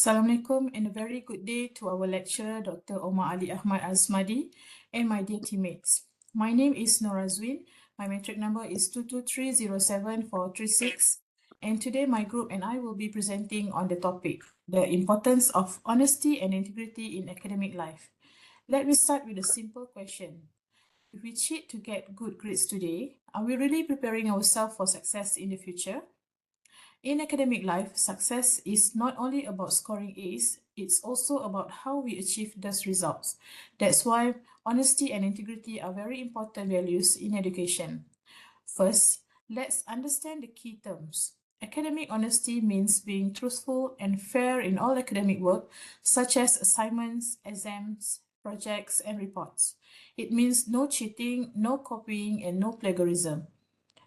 Assalamualaikum and a very good day to our lecturer, Dr. Omar Ali Ahmad Azmadi, and my dear teammates. My name is Norazwin. My metric number is 22307-436, and today my group and I will be presenting on the topic, the importance of honesty and integrity in academic life. Let me start with a simple question. If we cheat to get good grades today, are we really preparing ourselves for success in the future? In academic life, success is not only about scoring A's, it's also about how we achieve those results. That's why honesty and integrity are very important values in education. First, let's understand the key terms. Academic honesty means being truthful and fair in all academic work, such as assignments, exams, projects, and reports. It means no cheating, no copying, and no plagiarism.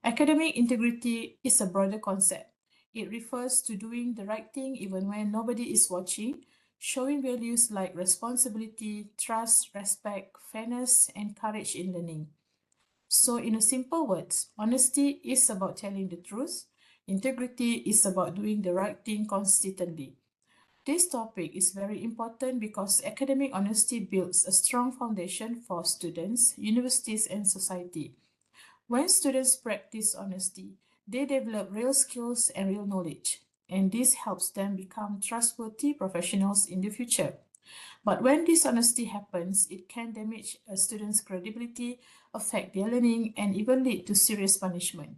Academic integrity is a broader concept. It refers to doing the right thing even when nobody is watching, showing values like responsibility, trust, respect, fairness, and courage in learning. So in a simple words, honesty is about telling the truth. Integrity is about doing the right thing consistently. This topic is very important because academic honesty builds a strong foundation for students, universities, and society. When students practice honesty, they develop real skills and real knowledge, and this helps them become trustworthy professionals in the future. But when dishonesty happens, it can damage a student's credibility, affect their learning, and even lead to serious punishment.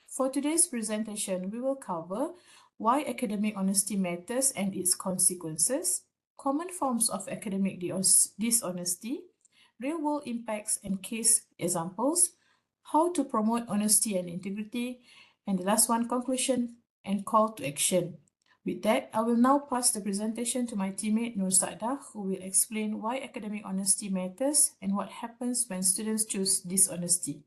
For today's presentation, we will cover why academic honesty matters and its consequences, common forms of academic dishonesty, real-world impacts and case examples, how to promote honesty and integrity, and the last one, conclusion and call to action. With that, I will now pass the presentation to my teammate Nur Saada, who will explain why academic honesty matters and what happens when students choose dishonesty.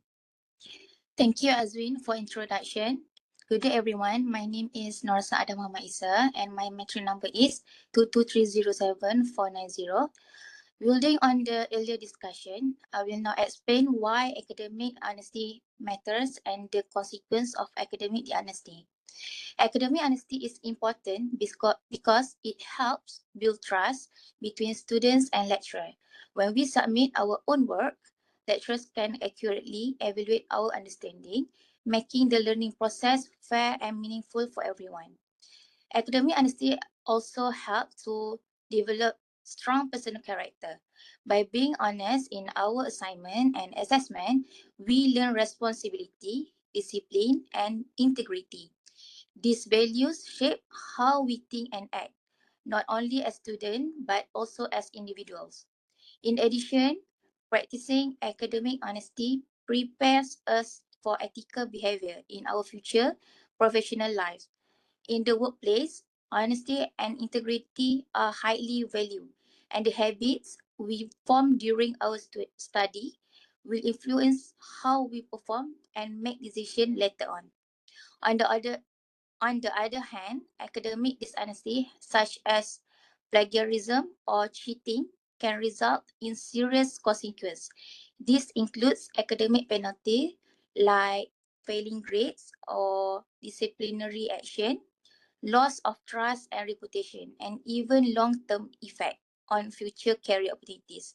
Thank you, Azwin, for introduction. Good day, everyone. My name is Nur Saada Muhammad Isa, and my metric number is 22307-490. Building on the earlier discussion, I will now explain why academic honesty matters and the consequence of academic honesty. Academic honesty is important because it helps build trust between students and lecturers. When we submit our own work, lecturers can accurately evaluate our understanding, making the learning process fair and meaningful for everyone. Academic honesty also helps to develop strong personal character. By being honest in our assignment and assessment, we learn responsibility, discipline, and integrity. These values shape how we think and act, not only as students but also as individuals. In addition, practicing academic honesty prepares us for ethical behavior in our future professional lives. In the workplace, honesty and integrity are highly valued, and the habits we form during our study will influence how we perform and make decisions later on. On the other on the other hand, academic dishonesty, such as plagiarism or cheating, can result in serious consequences. This includes academic penalty like failing grades or disciplinary action, loss of trust and reputation, and even long-term effect on future career opportunities.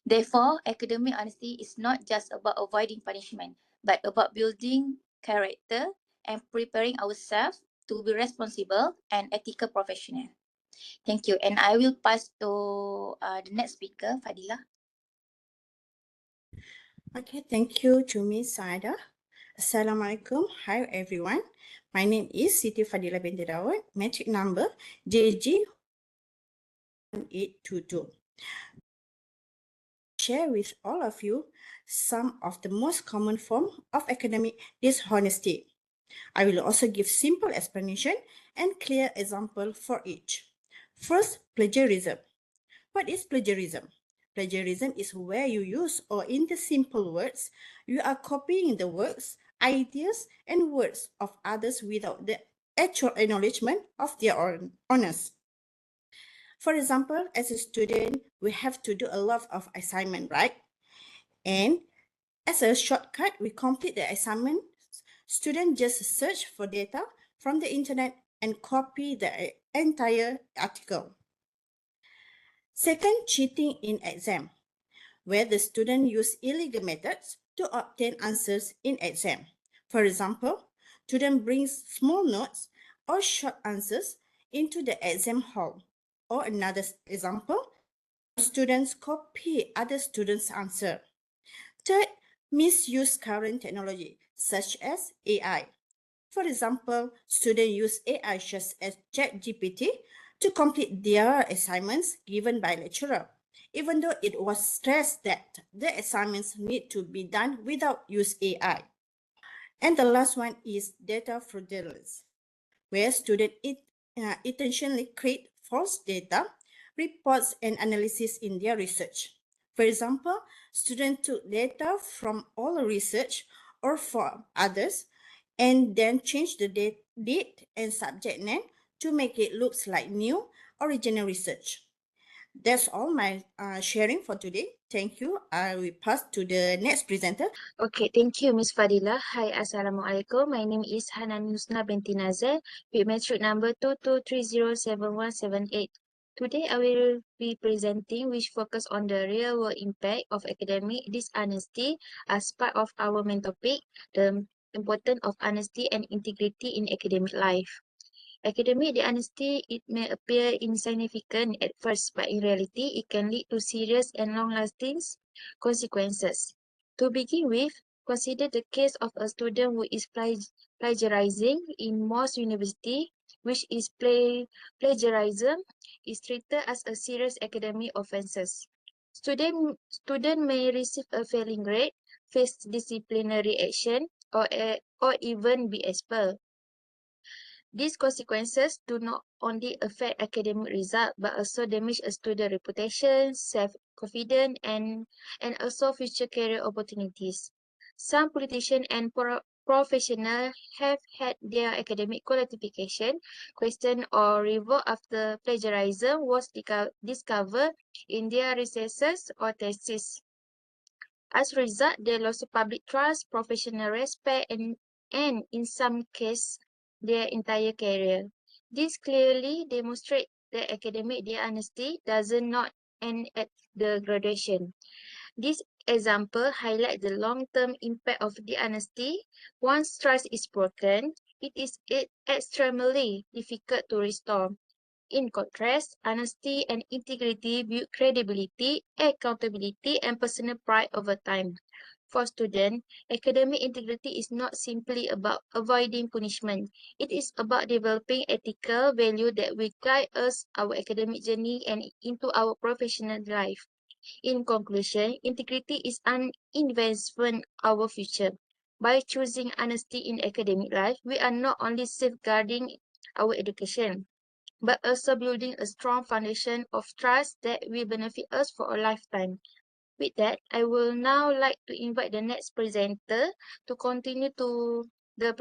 Therefore, academic honesty is not just about avoiding punishment, but about building character and preparing ourselves to be responsible and ethical professional. Thank you. And I will pass to the next speaker, Fadila. Okay, thank you to Ms. Saada. Assalamualaikum. Hi everyone. My name is Siti Fadila binti Dawud, metric number JG1822. Share with all of you some of the most common form of academic dishonesty. I will also give simple explanation and clear example for each. First, plagiarism. What is plagiarism? Plagiarism is where you use, or in the simple words, you are copying the works, ideas, and words of others without the actual acknowledgement of their owners. For example, as a student, we have to do a lot of assignment, right? And as a shortcut, we complete the assignment. Students just search for data from the internet and copy the entire article. Second, cheating in exam, where the student use illegal methods to obtain answers in exam. For example, student brings small notes or short answers into the exam hall. Or another example, some students copy other students' answer. Third, misuse current technology such as AI. For example, students use AI such as ChatGPT to complete their assignments given by lecturer, even though it was stressed that the assignments need to be done without use AI. And the last one is data fraudulence, where students intentionally create false data, reports, and analysis in their research. For example, students took data from all research or for others and then change the date and subject name to make it look like new original research. That's all my sharing for today. Thank you. I will pass to the next presenter. Okay, thank you, Miss Fadila. Hi, Assalamualaikum. My name is Hanan Yusna binti Nazar with metric number 22307178. Today, I will be presenting which focus on the real-world impact of academic dishonesty as part of our main topic, the importance of honesty and integrity in academic life. Academic dishonesty, it may appear insignificant at first, but in reality, it can lead to serious and long-lasting consequences. To begin with, consider the case of a student who is plagiarizing in most universities, which is plagiarism is treated as a serious academic offences. Student may receive a failing grade, face disciplinary action, or even be expelled. These consequences do not only affect academic results, but also damage a student's reputation, self-confidence, and also future career opportunities. Some politicians and professionals have had their academic qualification questioned or revoked after plagiarism was discovered in their researches or thesis. As a result, they lost public trust, professional respect, and in some cases, their entire career. This clearly demonstrates that academic dishonesty does not end at the graduation. This example highlights the long-term impact of dishonesty. Once trust is broken, it is extremely difficult to restore. In contrast, honesty and integrity build credibility, accountability, and personal pride over time. For students, academic integrity is not simply about avoiding punishment. It is about developing ethical values that will guide us our academic journey and into our professional life. In conclusion, integrity is an investment in our future. By choosing honesty in academic life, we are not only safeguarding our education, but also building a strong foundation of trust that will benefit us for a lifetime. With that, I will now like to invite the next presenter to continue to the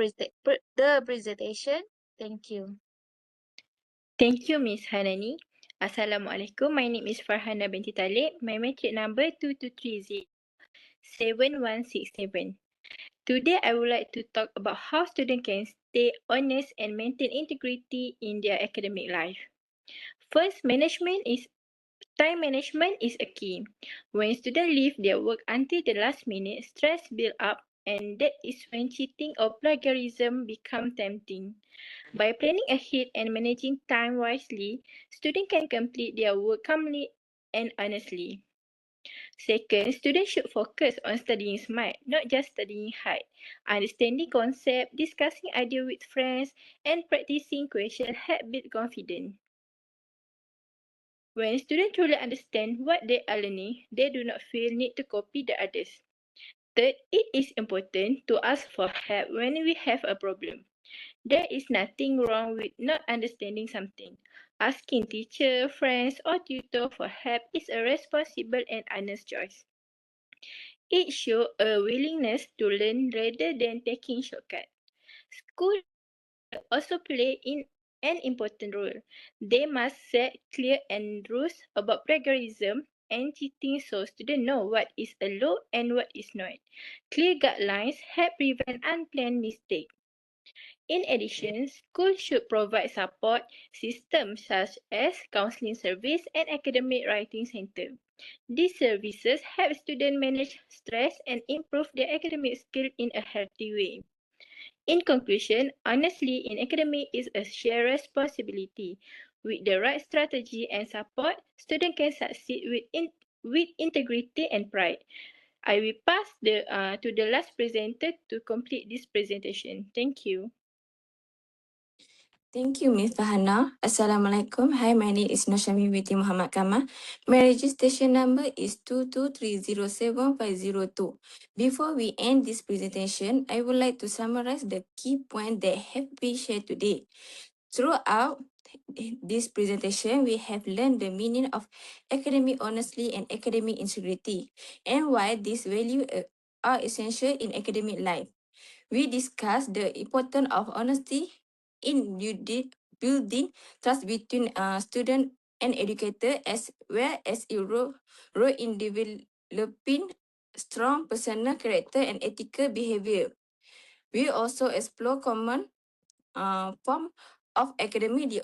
presentation. Thank you. Thank you, Miss Hanani. Assalamualaikum. My name is Farhana binti Talib. My metric number 22307167. Today, I would like to talk about how students can stay honest and maintain integrity in their academic life. First, time management is a key. When students leave their work until the last minute, stress builds up, and that is when cheating or plagiarism become tempting. By planning ahead and managing time wisely, students can complete their work calmly and honestly. Second, students should focus on studying smart, not just studying hard. Understanding concepts, discussing ideas with friends, and practicing questions help build confidence. When students truly understand what they are learning, they do not feel need to copy the others. Third, it is important to ask for help when we have a problem. There is nothing wrong with not understanding something. Asking teacher, friends, or tutor for help is a responsible and honest choice. It shows a willingness to learn rather than taking shortcuts. School and teachers also play an important role. They must set clear and rules about plagiarism and cheating so students know what is allowed and what is not. Clear guidelines help prevent unplanned mistakes. In addition, schools should provide support systems such as counseling service and academic writing center. These services help students manage stress and improve their academic skill in a healthy way. In conclusion, honestly in academic is a shared responsibility. With the right strategy and support, students can succeed with integrity and pride. I will pass to the last presenter to complete this presentation. Thank you. Thank you, Ms. Fahana. Assalamualaikum. Hi, my name is Noshami binti Muhammad Kamal. My registration number is 2230750. Before we end this presentation, I would like to summarize the key points that have been shared today. Throughout this presentation, we have learned the meaning of academic honesty and academic integrity, and why these values are essential in academic life. We discussed the importance of honesty in building trust between student and educator, as well as a role in developing strong personal character and ethical behavior. We also explore common form of academic the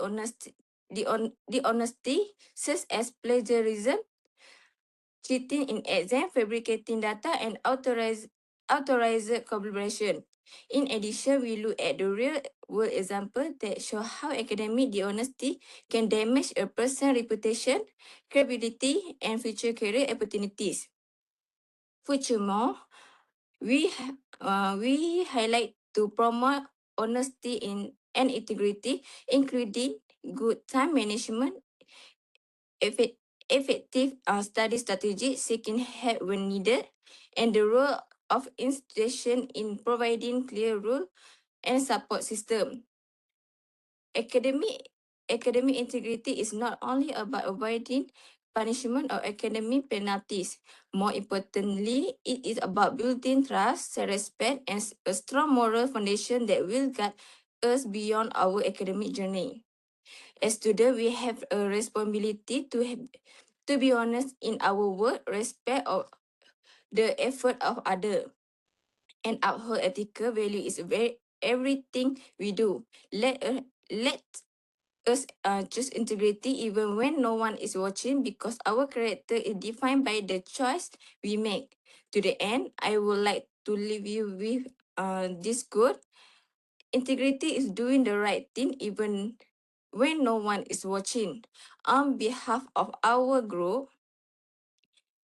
honesty, such as plagiarism, cheating in exam, fabricating data, and authorized collaboration. In addition, we look at the real-world example that show how academic dishonesty can damage a person's reputation, credibility, and future career opportunities. Furthermore, we highlight to promote honesty and integrity, including good time management, effective study strategy, seeking help when needed, and the role of institution in providing clear rule and support system. Academic integrity is not only about avoiding punishment or academic penalties. More importantly, it is about building trust, self-respect, and a strong moral foundation that will guide us beyond our academic journey. As students, we have a responsibility to be honest in our work, respect of the effort of others, and uphold ethical value is everything we do. Let us choose integrity even when no one is watching, because our character is defined by the choice we make. To the end, I would like to leave you with this quote. Integrity is doing the right thing even when no one is watching. On behalf of our group,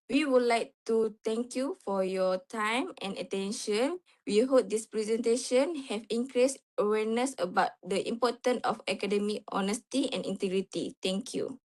we would like to thank you for your time and attention. We hope this presentation have increased awareness about the importance of academic honesty and integrity. Thank you.